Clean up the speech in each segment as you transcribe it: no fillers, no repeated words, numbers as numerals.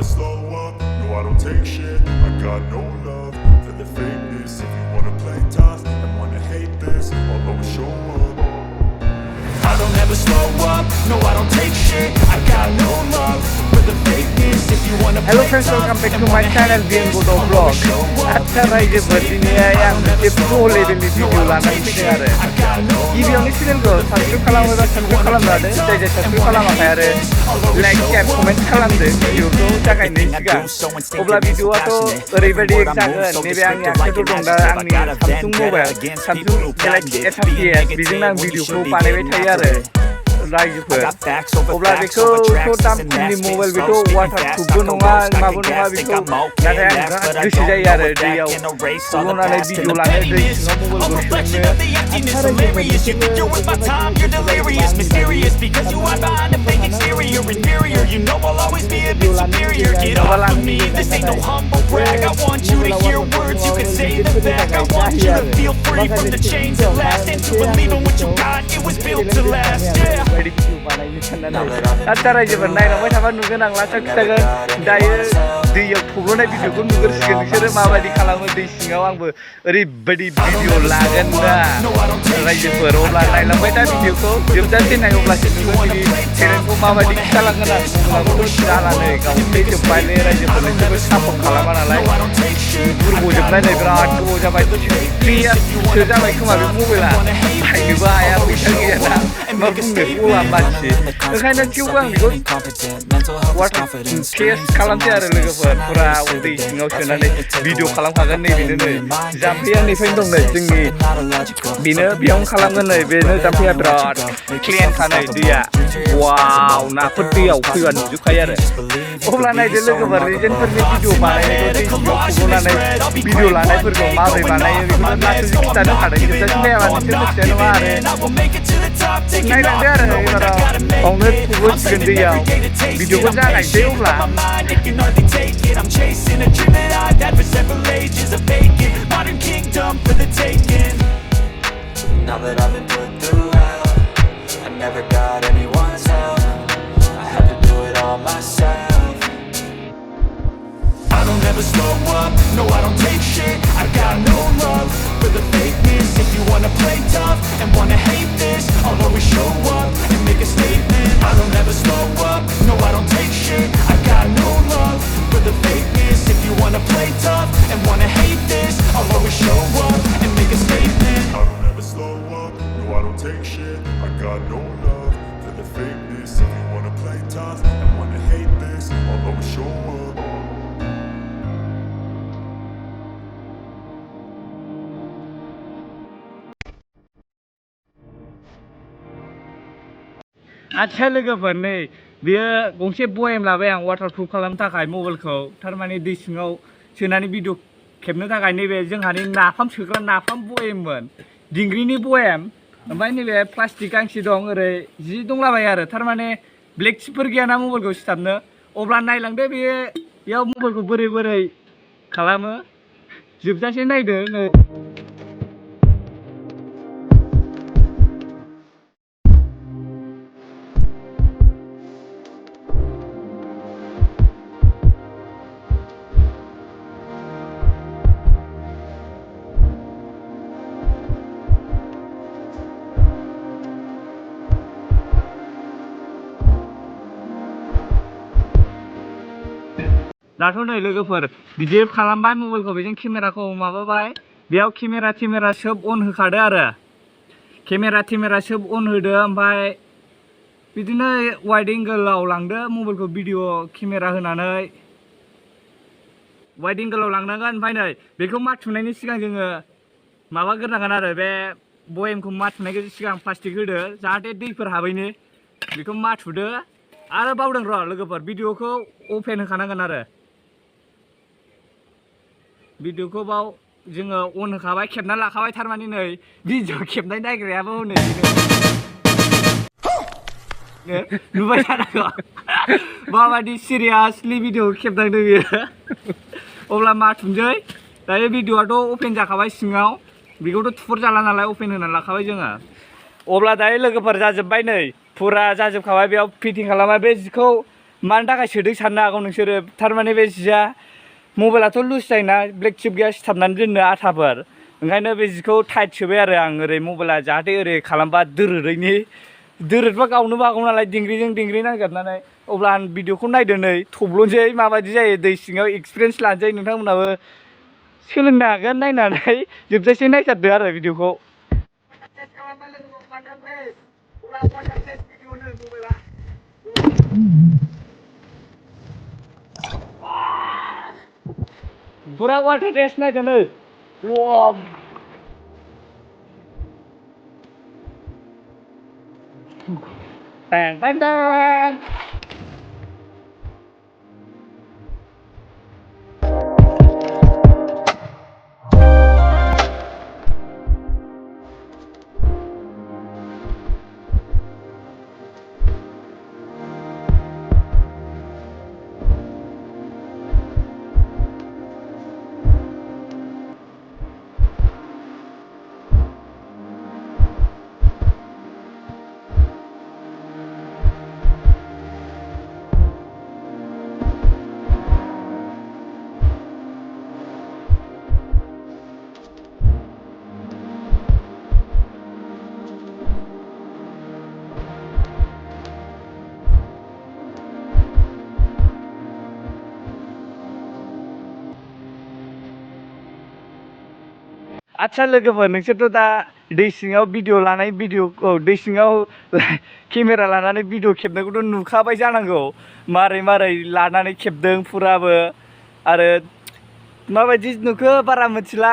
slow up, no I don't take shit. I got no love for the fakeness. If you wanna play tough and wanna hate this, I'll always show up. I don't ever slow up, no I don't take shit. I got no love for the fakeness. If you wanna play Hello friends, welcome back to my channel Bodo vlog. Akhirnya berdinia yang pro level video lanan fैदों आरो गिबियावनो चेनेलखौ subscribe खालामोबा subscribe खालामनानै जाय subscribe खालामाखै आरो like share comment खालामदो भिडिअखौ जागायनायनि सिगां अब्ला भिडिअआथ' ओरैबायदि जागोन नैबे आंनि आखाइयाव दं दा आंनि सामसुं मबाइल सामसुं गेलाक्सि S30s बेजोंनो आं भिडिअखौ बानायबाय थायो आरो रायजोफोर अब्ला बेखौथ' दाम खमनि मबाइल बेखौ वाटारप्रुफबो नङा माबो नङा बेखौ नाथाय आं बिराद गोसो जायो आरो दैयाव थब्ल'नानै भिडिअ लानो दै सिङाव मबाइलखौ आच्छा रायजोफोर नायलांबाय थाबा नुगोन आं लास्टआव खिथागोन दायो दैयाव थब्ल'नाय भिडिअखौ नुगोरसिगोन नोंसोरो माबायदि खालामो दै सिङाव आंबो ओरैबायदि भिडिअ लागोन दा रायजोफोर अब्ला नायलांबाय था भिडिअखौ जोबजासे नाय अब्लासो नुगोन बिदि चेनेलखौ माबायदि खिथालांगोन आं मबाइलाबोथ' जानानै गावनो जोब्बायलै रायजोफोर नोंसोरबो सापर्ट खालामा नालाय बुरब'जोबनानै बिराद गोबाव जाबाय 3 इयार्ससो जाबाय खोमा बे मबाइला बायनोबो हाया फैसा गैयाना मा बुंनो गला मानसि ओंखायनो थेवबो आं बेखौ वाटार टेस्ट खालामसै आरो लोगोफोर फुरा दै सिङाव सोनानै भिडिअ खालामखागोन नैबेनो नै जाम्फैया नैफ्रायनो दं नै जोंनि बेनो बेयावनो खालामगोन नै बेनो जाम्फैया बिराद क्लियारखा नै दैया वाव नाफोर दैयाव फैबा नुजोबखायो आरो अब्ला नायदो लोगोफोर लेजेन्डफोरनि भिडिअ बानायनायखौ दै सिङाव थब्ल'नानै भिडिअ लानायफोरखौ माबोरै बानायो बेखौनो लासैसो खिथानो हादों जोबजासिम नायाबा नोंसोर मिथिनाय नङा आरो नायलांदो आरो एबाराव बावनो थब्ल'सिगोन दैयाव भिडिअखौ जागायनोसै अब्ला Now that I've been put through hell, I never got anyone's help. I had to do it all myself. I don't ever slow up, no I don't take shit. I got no love for the fakeness. If you wanna play tough and wanna hate this, I'll always show up and make a statement. I don't ever slow up, no I don't take shit. I got no love for the fakeness. If you wanna play tough and wanna hate this, I'll always show up and make a statement. I don't ever slow up, no I don't take shit. I got no love for the fakeness. If you wanna play tough and wanna hate this, I'll always show up. आच्छा लोगोफोर नै बेयो गंसे बयेम लाबाय आं waterproof खालामनो थाखाय मबाइलखौ थारमाने दै सिङाव सोनानै भिडिअ खेबनो थाखाय नैबे जोंहानि नाफाम सोग्रा नाफाम बयेममोन दिंग्रिनि बयेम ओमफ्राय नैबे प्लास्टिक गांसे दं ओरै जि दंलाबायो आरो थारमाने ब्लेक चिपफोर गैयाना मबाइलखौ सिथाबनो अब्ला नायलांदो बेयाव मबाइलखौ बोरै बोरै खालामो जोबजासे नायदो नै दाथ' नै लोगोफोर बिदि खालामबाय मबाइलखौ बेजों केमेराखौ माबाबाय बेयाव केमेरा सोब अन होखादो आरो केमेरा सोब अन होदो ओमफ्राय बिदिनो वाइड एंगोलाव लांदो मबाइलखौ भिडिअ केमेरा होनानै वाइड एंगोलाव लांनांगोन ओमफ्राय नै बेखौ माथुनायनि सिगां जोङो माबाग्रोनांगोन आरो बे बयेमखौ माथुनायनि सिगां प्लास्टिक होदो जाहाथे दैफोर हाबैनि बेखौ माथुदो आरो बावदों र' लोगोफोर भिडिअखौ अपेन होखानांगोन आरो भिडिअखौ बाव जोङो अन होखाबाय खेबना लाखाबाय थारमाने नै भिडिअ खेबनाय नायग्रायाबो हनै नुबाय थानांगौ माबायदि सिरियासलि भिडिअ खेबनांदों बियो अब्ला माथुनोसै दायो भिडिअआथ' अपेन जाखाबाय सिङाव बेखौथ' थुफुर जाला नालाय अपेन होना लाखाबाय जोङो अब्ला दायो लोगोफोर जाजोब्बाय नै फुरा जाजोबखाबाय बेयाव फिटिं खालामबाय बे जिखौ मानि थाखाय सोदों साननो हागौ नोंसोरो थारमाने बे जिया मबाइलाथ' लुज जायोना ब्लेक चिप गैया सिथाबनानै दोननो आथाफोर ओंखायनो बे जिखौ टाइट सोबाय आरो आं ओरै मबाइला जाहाथे ओरै खालामबा दोरोदैनि दोरोदबा गावनोबो हागौ नालाय दिंग्रिजों दिंग्रि नांजाबनानै अब्ला आं भिडिअखौ नायदो नै थब्ल'नोसै माबायदि जायो दै सिङाव एक्सपिरियेन्स लानोसै नोंथांमोनाबो सोलोंनो हागोन नायनानै जोबजासे नायथारदो आरो भिडिअखौ Pura water test naik kan lu? Wow. Teng teng teng. आच्छा लोगोफोर नोंसोरथ' दा दै सिङाव भिडिअ लानाय भिडिअखौ दै सिङाव केमेरा लानानै भिडिअ खेबनायखौथ' नुखाबाय जानांगौ मारै मारै लानानै खेबदों फुराबो आरो माबायदि नुखो बारा मिथिला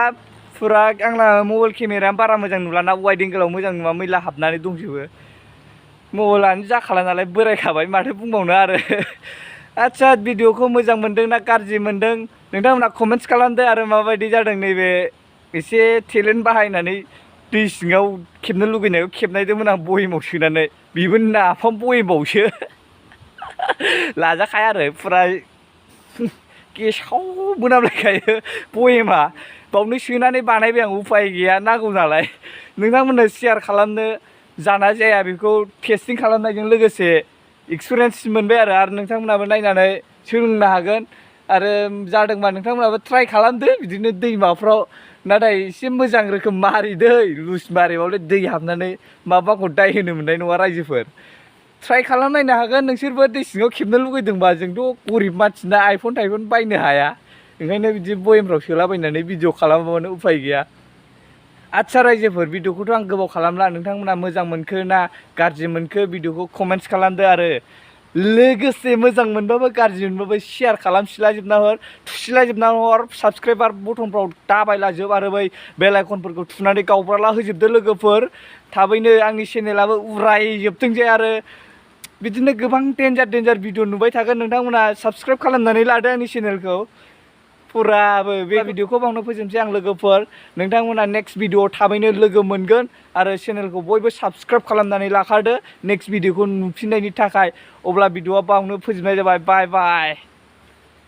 फुरा आंना मबाइल केमेराया बारा मोजां नुलाना वाइड एंगेलाव मोजां नुवा मैला हाबनानै दंजोबो मबाइलानो जाखाला नालाय बोरायखाबाय माथो बुंबावनो आरो आच्छा भिडिअखौ मोजां मोनदों ना गाज्रि मोनदों नोंथांमोना कमेन्ट्स खालामदो आरो माबायदि जादों नैबे एसे टेलेन्ट बाहायनानै दै सिङाव खेबनो लुगैनायाव खेबनायदोंमोन आं बयेमाव सोनानै बेबो नाफाम बयेमावसो लाजाखाया आरो फुरा गेसाव मोनामलायखायो बयेमा बावनो सोनानै बानायबाय आं उफाय गैया नांगौ नालाय नोंथांमोननो शेयार खालामनो जाना जाया बेखौ टेस्टिं खालामनायजों लोगोसे एक्सपिरियेन्स मोनबाय आरो नोंथांमोनाबो नायनानै सोलोंनो हागोन आरो जादोंबा नोंथांमोनाबो ट्राइ खालामदो बिदिनो दैमाफ्राव नाथाय एसे मोजां रोखोम मारिदै लुज मारिबावले दै हाबनानै माबाखौ दाय होनो मोननाय नङा रायजोफोर ट्राइ खालामनायनो हागोन नोंसोरबो दै सिङाव खेबनो लुगैदोंबा जोंथ' गरिब मानसिना आइफन थाइफन बायनो हाया ओंखायनो बिदि बयेमफ्राव सोलाबायनानै भिडिअ खालामाबानो उफाय गैया आच्छा रायजोफोर भिडिअखौथ' आं गोबाव खालामला नोंथांमोना मोजां मोनखो ना गाज्रि मोनखो भिडिअखौ कमेन्ट्स खालामदो आरो लोगोसे मोजां मोनबाबो गाज्रि मोनबाबो शेयार खालामसिलाजोबना हर थुसिलाजोबना हर साबस्क्राइबार बटनफ्राव दाबायलाजोब आरो बै बेल आइकनफोरखौ थुनानै गावब्राला होजोबदो लोगोफोर थाबैनो आंनि चेनेलाबो उरायजोबथोंसै आरो बिदिनो गोबां डेन्जार भिडिअ नुबाय थागोन नोंथांमोना साबस्क्राइब खालामनानै लादो आंनि चेनेलखौ फुराबो बे भिडिअखौ बावनो फोजोबनोसै आं लोगोफोर नोंथांमोना नेक्स्ट भिडिअआव थाबैनो लोगो मोनगोन आरो चेनेलखौ बयबो साबस्क्राइब खालामनानै लाखादो नेक्स्ट भिडिअखौ नुफिननायनि थाखाय अब्ला भिडिअआ बावनो फोजोबनाय जाबाय बाय बाय